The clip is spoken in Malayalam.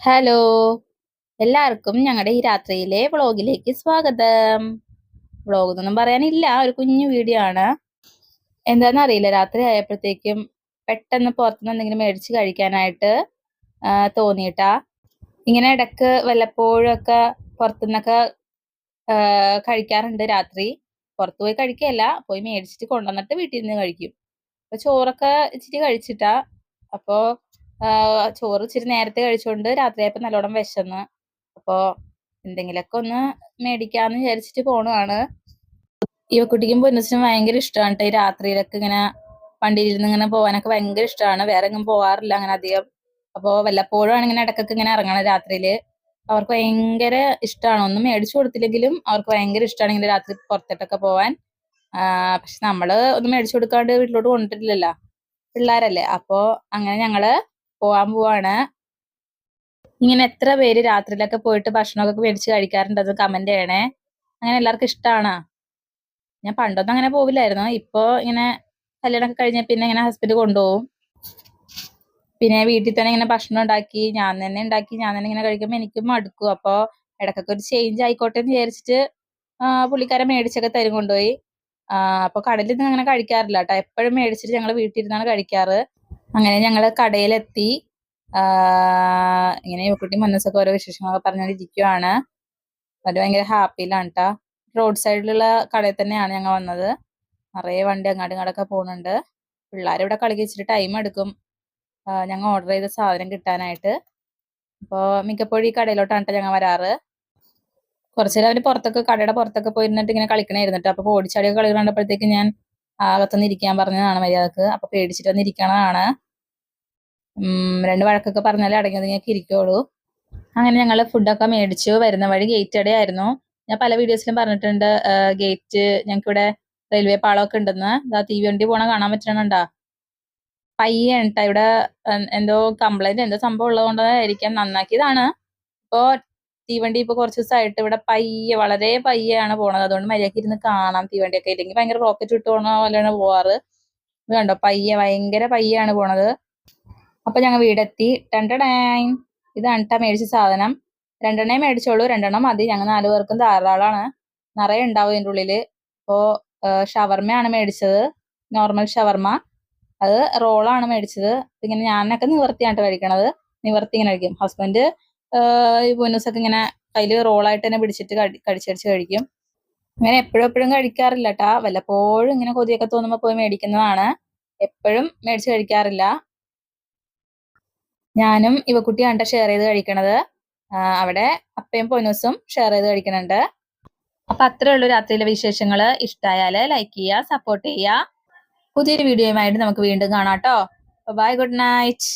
ഹലോ, എല്ലാവർക്കും ഞങ്ങളുടെ ഈ രാത്രിയിലെ വ്ളോഗിലേക്ക് സ്വാഗതം. വ്ളോഗ് എന്നൊന്നും പറയാനില്ല, ഒരു കുഞ്ഞു വീഡിയോ ആണ്. എന്താണെന്ന് അറിയില്ല, രാത്രി ആയപ്പോഴത്തേക്കും പെട്ടെന്ന് പുറത്തുനിന്ന് എന്തെങ്കിലും മേടിച്ച് കഴിക്കാനായിട്ട് തോന്നിയിട്ടാ. ഇങ്ങനെ ഇടക്ക് വല്ലപ്പോഴും ഒക്കെ പുറത്തുനിന്നൊക്കെ കഴിക്കാറുണ്ട്. രാത്രി പുറത്തു പോയി കഴിക്കുകയല്ല, പോയി മേടിച്ചിട്ട് കൊണ്ടുവന്നിട്ട് വീട്ടിൽ നിന്ന് കഴിക്കും. അപ്പൊ ചോറൊക്കെ ഇച്ചിരി കഴിച്ചിട്ടാ. അപ്പോ ചോറ് ഇച്ചിരി നേരത്തെ കഴിച്ചുകൊണ്ട് രാത്രിയായപ്പോ നല്ലോണം വിശന്ന്. അപ്പോ എന്തെങ്കിലുമൊക്കെ ഒന്ന് മേടിക്കാന്ന് വിചാരിച്ചിട്ട് പോണതാണ്. ഇവക്കുട്ടിക്കും പൊന്നൂസിനും ഭയങ്കര ഇഷ്ടമാണ് കേട്ടോ ഈ രാത്രിയിലൊക്കെ ഇങ്ങനെ വണ്ടിയിലിരുന്ന് ഇങ്ങനെ പോകാനൊക്കെ ഭയങ്കര ഇഷ്ടമാണ്. വേറെ എങ്ങും പോവാറില്ല അങ്ങനെ അധികം. അപ്പോ വല്ലപ്പോഴും ആണ് ഇങ്ങനെ ഇടക്കൊക്കെ ഇങ്ങനെ ഇറങ്ങണം രാത്രിയില്. അവർക്ക് ഭയങ്കര ഇഷ്ടമാണ്. ഒന്നും മേടിച്ചു കൊടുത്തില്ലെങ്കിലും അവർക്ക് ഭയങ്കര ഇഷ്ടമാണ് ഇങ്ങനെ രാത്രി പുറത്തോട്ടൊക്കെ പോവാൻ. പക്ഷെ നമ്മള് ഒന്നും മേടിച്ചു കൊടുക്കാണ്ട് വീട്ടിലോട്ട് കൊണ്ടിട്ടില്ലല്ലോ, പിള്ളേരല്ലേ. അപ്പോ അങ്ങനെ ഞങ്ങള് പോവാൻ പോവാണ്. ഇങ്ങനെ എത്ര പേര് രാത്രിയിലൊക്കെ പോയിട്ട് ഭക്ഷണമൊക്കെ മേടിച്ച് കഴിക്കാറുണ്ടെന്ന് കമന്റ് ചെയ്യണേ. അങ്ങനെ എല്ലാവർക്കും ഇഷ്ടമാണോ? ഞാൻ പണ്ടൊന്നും അങ്ങനെ പോവില്ലായിരുന്നു. ഇപ്പൊ ഇങ്ങനെ കല്യാണമൊക്കെ കഴിഞ്ഞ പിന്നെ ഇങ്ങനെ ഹസ്ബൻഡ് കൊണ്ടുപോകും. പിന്നെ വീട്ടിൽ തന്നെ ഇങ്ങനെ ഭക്ഷണം ഉണ്ടാക്കി ഞാൻ തന്നെ ഇങ്ങനെ കഴിക്കുമ്പോൾ എനിക്കും മടുക്കും. അപ്പൊ ഇടയ്ക്കൊക്കെ ഒരു ചേഞ്ച് ആയിക്കോട്ടെ എന്ന് വിചാരിച്ചിട്ട് പുള്ളിക്കാരൻ മേടിച്ചൊക്കെ തരും കൊണ്ടുപോയി. അപ്പൊ കടയിൽ നിന്ന് അങ്ങനെ കഴിക്കാറില്ല കേട്ടോ. എപ്പോഴും മേടിച്ചിട്ട് ഞങ്ങൾ വീട്ടിൽ ഇരുന്നാണ് കഴിക്കാറ്. അങ്ങനെ ഞങ്ങള് കടയിലെത്തി. ഇങ്ങനെ യുവക്കുട്ടി മനസ്സൊക്കെ ഓരോ വിശേഷങ്ങളൊക്കെ പറഞ്ഞുകൊണ്ടിരിക്കുവാണ്. അവര് ഭയങ്കര ഹാപ്പിയിലാണ് കേട്ടോ. റോഡ് സൈഡിലുള്ള കടയിൽ തന്നെയാണ് ഞങ്ങൾ വന്നത്. നിറയെ വണ്ടി അങ്ങാട്ടും ഇങ്ങോട്ടൊക്കെ പോകുന്നുണ്ട്. പിള്ളേരിവിടെ കളിക്കിച്ചിട്ട് ടൈം എടുക്കും ഞങ്ങൾ ഓർഡർ ചെയ്ത സാധനം കിട്ടാനായിട്ട്. അപ്പോൾ മിക്കപ്പോഴും ഈ കടയിലോട്ടാണ് ഞങ്ങൾ വരാറ്. കുറച്ചു നേരം അവര് പുറത്തൊക്കെ കടയുടെ പുറത്തൊക്കെ പോയിരുന്നിട്ട് ഇങ്ങനെ കളിക്കണായിരുന്നിട്ട്. അപ്പൊ ഓടിച്ചാടിയൊക്കെ കളി കണ്ടപ്പോഴത്തേക്ക് ഞാൻ അകത്തൊന്ന് ഇരിക്കാൻ പറഞ്ഞതാണ് മര്യാദക്ക്. അപ്പൊ പേടിച്ചിട്ട് വന്ന് ഇരിക്കണതാണ്. രണ്ട് വഴക്കൊക്കെ പറഞ്ഞാലേ അടങ്ങി ഒതുങ്ങിയൊക്കെ ഇരിക്കുള്ളൂ. അങ്ങനെ ഞങ്ങൾ ഫുഡൊക്കെ മേടിച്ചു. വരുന്ന വഴി ഗേറ്റ് ആയിരുന്നു. ഞാൻ പല വീഡിയോസിലും പറഞ്ഞിട്ടുണ്ട് ഗേറ്റ് ഞങ്ങൾക്ക് ഇവിടെ റെയിൽവേ പാളമൊക്കെ ഉണ്ടെന്ന്. തീവണ്ടി പോണ കാണാൻ പറ്റണുണ്ടാ. പയ്യാണ് ട്ടോ ഇവിടെ എന്തോ കംപ്ലൈന്റ് എന്തോ സംഭവം ഉള്ളതുകൊണ്ടായിരിക്കാം നന്നാക്കിയതാണ്. ഇപ്പോ തീവണ്ടി ഇപ്പൊ കുറച്ച് ദിവസമായിട്ട് ഇവിടെ വളരെ പയ്യാണ് പോണത്. അതുകൊണ്ട് മര്യാദയ്ക്ക് ഇരുന്ന് കാണാം തീവണ്ടിയൊക്കെ. ഇല്ലെങ്കിൽ ഭയങ്കര റോക്കറ്റ് വിട്ട് പോണ പോലെയാണ് പോവാറ്. ഇത് കണ്ടോ, ഭയങ്കര പയ്യാണ് പോണത്. അപ്പൊ ഞങ്ങൾ വീടെത്തി. ഇതാണ് ട്ടാ മേടിച്ച സാധനം. 2 മേടിച്ചോളൂ, 2 മതി. ഞങ്ങൾ 4 പേർക്കും ധാരാളമാണ്. നിറയെ ഉണ്ടാവും ഇതിൻ്റെ ഉള്ളില്. ഇപ്പോ ഷവർമ്മയാണ് മേടിച്ചത്, നോർമൽ ഷവർമ്മ. അത് റോളാണ് മേടിച്ചത്. ഇങ്ങനെ ഞാനൊക്കെ നിവർത്തിയാണ് കഴിക്കണത്. നിവർത്തി ഇങ്ങനെ കഴിക്കും. ഹസ്ബൻഡ് ഈ പൊന്നൂസൊക്കെ ഇങ്ങനെ കയ്യില് റോളായിട്ട് തന്നെ പിടിച്ചിട്ട് കടിച്ചടിച്ച് കഴിക്കും. അങ്ങനെ എപ്പോഴും കഴിക്കാറില്ല കേട്ടാ. വല്ലപ്പോഴും ഇങ്ങനെ കൊതിയൊക്കെ തോന്നുമ്പോ പോയി മേടിക്കുന്നതാണ്. എപ്പോഴും മേടിച്ച് കഴിക്കാറില്ല. ഞാനും ഇവക്കുട്ടിയാണ് ഷെയർ ചെയ്ത് കഴിക്കണത്. അവിടെ അപ്പയും പൊന്നൂസും ഷെയർ ചെയ്ത് കഴിക്കണുണ്ട്. അപ്പൊ അത്രേ ഉള്ളൂ രാത്രിയിലെ വിശേഷങ്ങള്. ഇഷ്ടമായാല് ലൈക്ക് ചെയ്യുക, സപ്പോർട്ട് ചെയ്യുക. പുതിയൊരു വീഡിയോയുമായിട്ട് നമുക്ക് വീണ്ടും കാണാം കേട്ടോ. Bye, good night.